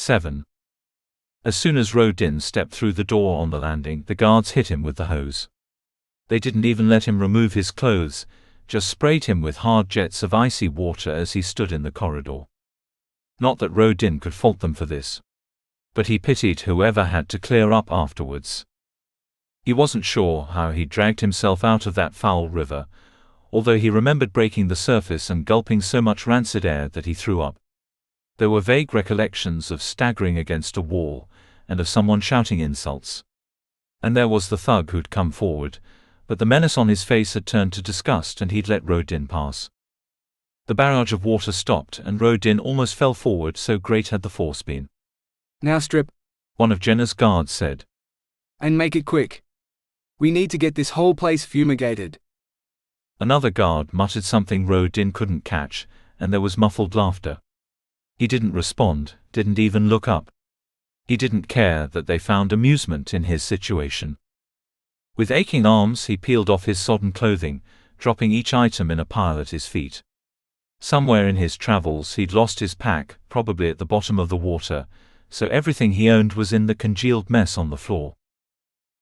7. As soon as Rodin stepped through the door on the landing, the guards hit him with the hose. They didn't even let him remove his clothes, just sprayed him with hard jets of icy water as he stood in the corridor. Not that Rodin could fault them for this. But he pitied whoever had to clear up afterwards. He wasn't sure how he dragged himself out of that foul river, although he remembered breaking the surface and gulping so much rancid air that he threw up. There were vague recollections of staggering against a wall, and of someone shouting insults. And there was the thug who'd come forward, but the menace on his face had turned to disgust and he'd let Rodin pass. The barrage of water stopped and Rodin almost fell forward, so great had the force been. "Now strip," one of Jenna's guards said. "and make it quick. We need to get this whole place fumigated." Another guard muttered something Rodin couldn't catch, and there was muffled laughter. He didn't respond, didn't even look up. He didn't care that they found amusement in his situation. With aching arms he peeled off his sodden clothing, dropping each item in a pile at his feet. Somewhere in his travels he'd lost his pack, probably at the bottom of the water, so everything he owned was in the congealed mess on the floor.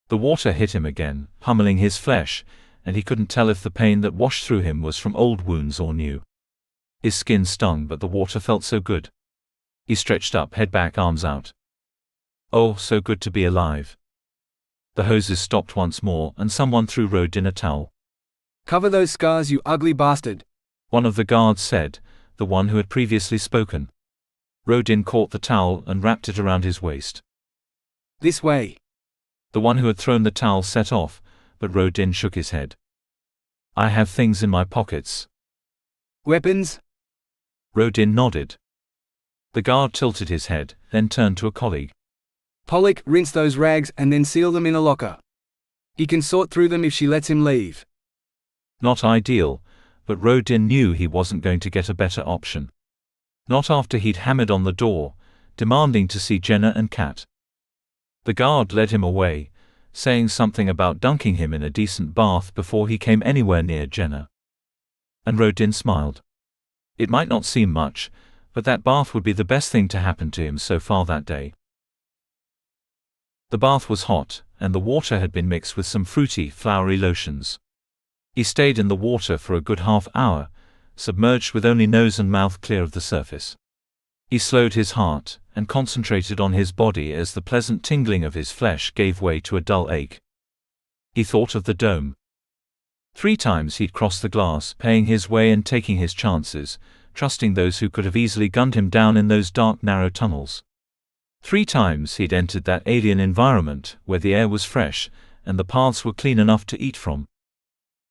The water hit him again, pummeling his flesh, and he couldn't tell if the pain that washed through him was from old wounds or new. His skin stung, but the water felt so good. He stretched up, head back, arms out. Oh, so good to be alive. The hoses stopped once more, and someone threw Rodin a towel. "Cover those scars, you ugly bastard," one of the guards said, the one who had previously spoken. Rodin caught the towel and wrapped it around his waist. "This way." The one who had thrown the towel set off, but Rodin shook his head. "I have things in my pockets." "Weapons?" Rodin nodded. The guard tilted his head, then turned to a colleague. "Pollock, rinse those rags and then seal them in a locker. He can sort through them if she lets him leave." Not ideal, but Rodin knew he wasn't going to get a better option. Not after he'd hammered on the door, demanding to see Jenna and Kat. The guard led him away, saying something about dunking him in a decent bath before he came anywhere near Jenna. And Rodin smiled. It might not seem much, but that bath would be the best thing to happen to him so far that day. The bath was hot, and the water had been mixed with some fruity, flowery lotions. He stayed in the water for a good half hour, submerged with only nose and mouth clear of the surface. He slowed his heart, and concentrated on his body as the pleasant tingling of his flesh gave way to a dull ache. He thought of the dome. 3 times he'd crossed the glass, paying his way and taking his chances, trusting those who could have easily gunned him down in those dark, narrow tunnels. 3 times he'd entered that alien environment, where the air was fresh, and the paths were clean enough to eat from.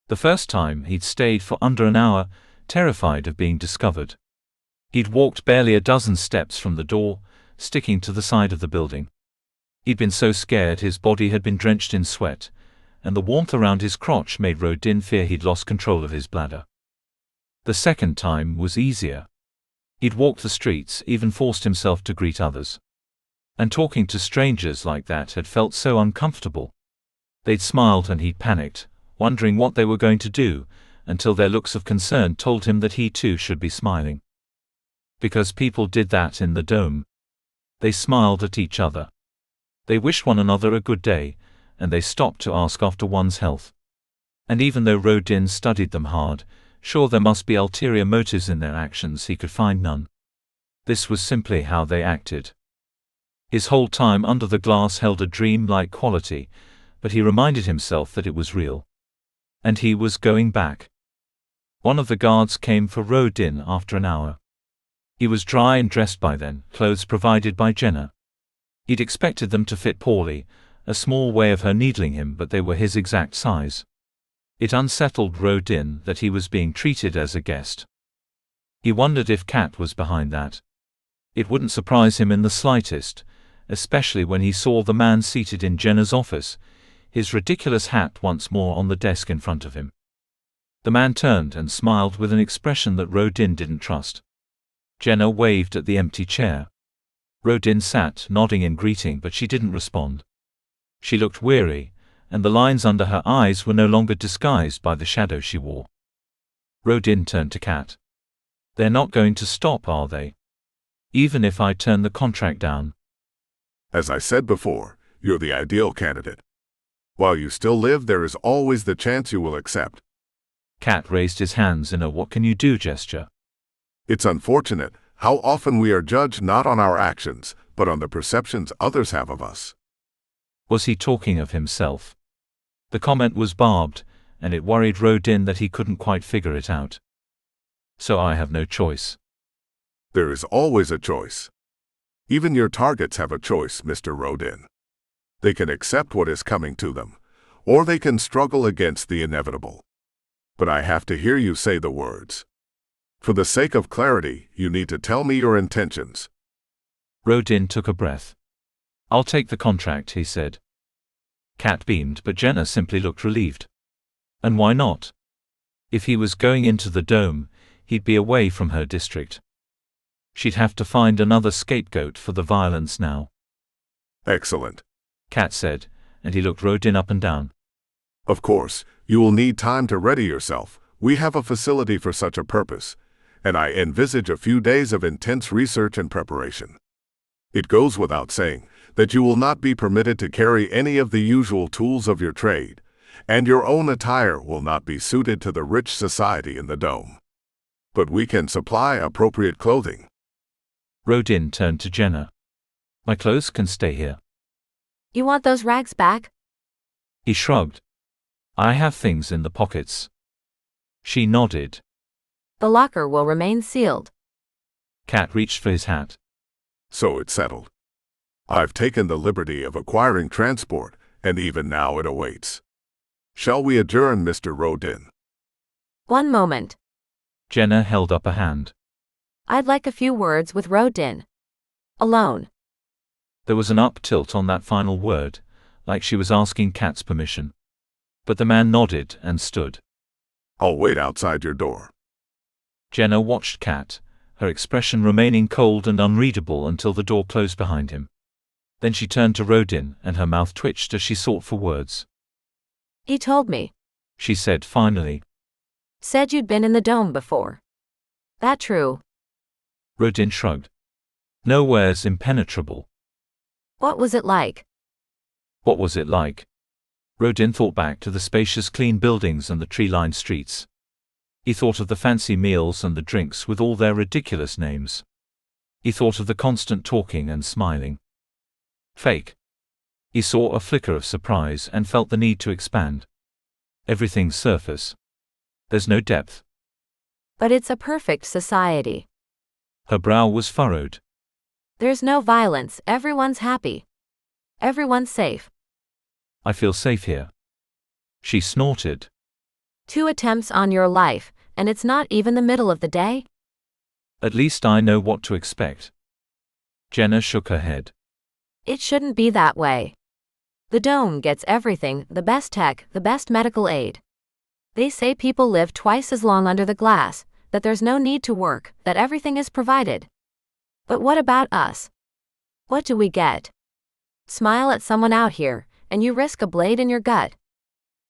The first time he'd stayed for under an hour, terrified of being discovered. He'd walked barely a dozen steps from the door, sticking to the side of the building. He'd been so scared his body had been drenched in sweat, and the warmth around his crotch made Rodin fear he'd lost control of his bladder. The second time was easier. He'd walked the streets, even forced himself to greet others. And talking to strangers like that had felt so uncomfortable. They'd smiled and he'd panicked, wondering what they were going to do, until their looks of concern told him that he too should be smiling. Because people did that in the dome. They smiled at each other. They wished one another a good day, and they stopped to ask after one's health. And even though Rodin studied them hard, sure there must be ulterior motives in their actions, he could find none. This was simply how they acted. His whole time under the glass held a dream-like quality, but he reminded himself that it was real. And he was going back. One of the guards came for Rodin after an hour. He was dry and dressed by then, clothes provided by Jenna. He'd expected them to fit poorly, a small way of her needling him, but they were his exact size. It unsettled Rodin that he was being treated as a guest. He wondered if Kat was behind that. It wouldn't surprise him in the slightest, especially when he saw the man seated in Jenna's office, his ridiculous hat once more on the desk in front of him. The man turned and smiled with an expression that Rodin didn't trust. Jenna waved at the empty chair. Rodin sat, nodding in greeting, but she didn't respond. She looked weary, and the lines under her eyes were no longer disguised by the shadow she wore. Rodin turned to Kat. "They're not going to stop, are they?" Even if I turn the contract down. As I said before, you're the ideal candidate. While you still live, there is always the chance you will accept. Cat raised his hands in a what-can-you-do gesture. It's unfortunate how often we are judged not on our actions, but on the perceptions others have of us. Was he talking of himself? The comment was barbed, and it worried Rodin that he couldn't quite figure it out. So I have no choice. There is always a choice. Even your targets have a choice, Mr. Rodin. They can accept what is coming to them, or they can struggle against the inevitable. But I have to hear you say the words. For the sake of clarity, you need to tell me your intentions. Rodin took a breath. I'll take the contract, he said. Cat beamed, but Jenna simply looked relieved. And why not? If he was going into the dome, he'd be away from her district. She'd have to find another scapegoat for the violence now. Excellent, Cat said, and he looked Rodin up and down. Of course, you will need time to ready yourself. We have a facility for such a purpose, and I envisage a few days of intense research and preparation. It goes without saying that you will not be permitted to carry any of the usual tools of your trade, and your own attire will not be suited to the rich society in the dome. But we can supply appropriate clothing. Rodin turned to Jenna. My clothes can stay here. You want those rags back? He shrugged. I have things in the pockets. She nodded. The locker will remain sealed. Cat reached for his hat. So it's settled. I've taken the liberty of acquiring transport, and even now it awaits. Shall we adjourn, Mr. Rodin? One moment. Jenna held up a hand. I'd like a few words with Rodin. Alone. There was an up-tilt on that final word, like she was asking Cat's permission. But the man nodded and stood. I'll wait outside your door. Jenna watched Cat, her expression remaining cold and unreadable until the door closed behind him. Then she turned to Rodin, and her mouth twitched as she sought for words. He told me. She said finally. Said you'd been in the dome before. That true? Rodin shrugged. Nowhere's impenetrable. What was it like? What was it like? Rodin thought back to the spacious clean buildings and the tree-lined streets. He thought of the fancy meals and the drinks with all their ridiculous names. He thought of the constant talking and smiling. Fake. He saw a flicker of surprise and felt the need to expand. Everything's surface. There's no depth. But it's a perfect society. Her brow was furrowed. There's no violence, everyone's happy. Everyone's safe. I feel safe here. She snorted. 2 attempts on your life, and it's not even the middle of the day? At least I know what to expect. Jenna shook her head. It shouldn't be that way. The dome gets everything, the best tech, the best medical aid. They say people live twice as long under the glass, that there's no need to work, that everything is provided. But what about us? What do we get? Smile at someone out here, and you risk a blade in your gut.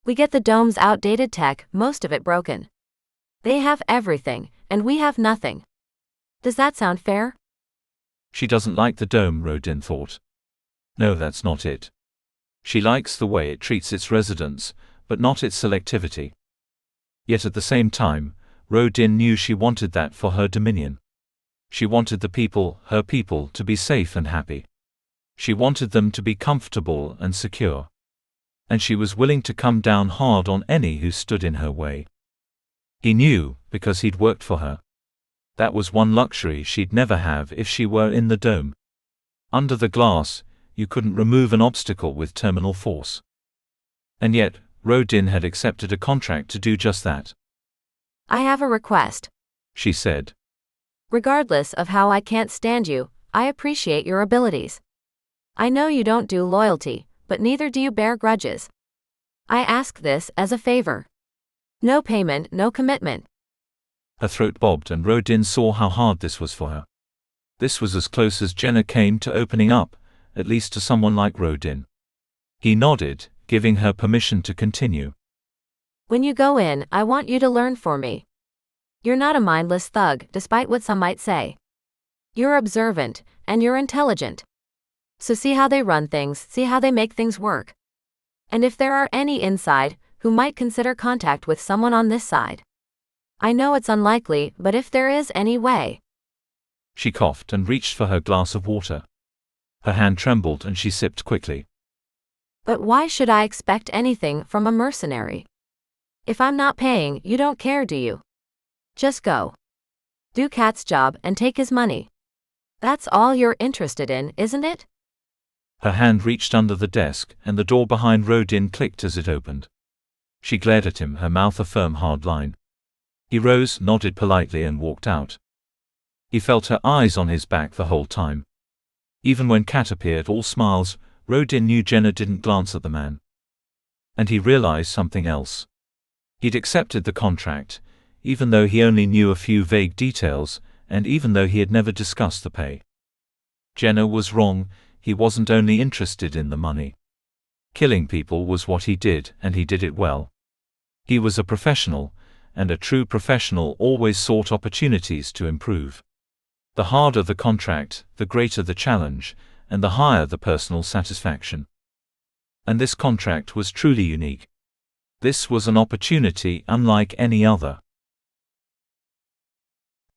We get the dome's outdated tech, most of it broken. They have everything, and we have nothing. Does that sound fair? She doesn't like the dome, Rodin thought. No, that's not it. She likes the way it treats its residents, but not its selectivity. Yet at the same time, Rodin knew she wanted that for her dominion. She wanted the people, her people, to be safe and happy. She wanted them to be comfortable and secure. And she was willing to come down hard on any who stood in her way. He knew, because he'd worked for her. That was one luxury she'd never have if she were in the dome. Under the glass, you couldn't remove an obstacle with terminal force. And yet, Rodin had accepted a contract to do just that. I have a request, she said. Regardless of how I can't stand you, I appreciate your abilities. I know you don't do loyalty, but neither do you bear grudges. I ask this as a favor. No payment, no commitment. Her throat bobbed and Rodin saw how hard this was for her. This was as close as Jenna came to opening up, at least to someone like Rodin. He nodded, giving her permission to continue. When you go in, I want you to learn for me. You're not a mindless thug, despite what some might say. You're observant, and you're intelligent. So see how they run things, see how they make things work. And if there are any inside who might consider contact with someone on this side. I know it's unlikely, but if there is any way. She coughed and reached for her glass of water. Her hand trembled and she sipped quickly. But why should I expect anything from a mercenary? If I'm not paying, you don't care, do you? Just go. Do Cat's job and take his money. That's all you're interested in, isn't it? Her hand reached under the desk, and the door behind Rodin clicked as it opened. She glared at him, her mouth a firm hard line. He rose, nodded politely and walked out. He felt her eyes on his back the whole time. Even when Cat appeared all smiles, Rodin knew Jenna didn't glance at the man. And he realized something else. He'd accepted the contract, even though he only knew a few vague details, and even though he had never discussed the pay. Jenna was wrong, he wasn't only interested in the money. Killing people was what he did, and he did it well. He was a professional, and a true professional always sought opportunities to improve. The harder the contract, the greater the challenge, and the higher the personal satisfaction. And this contract was truly unique. This was an opportunity unlike any other.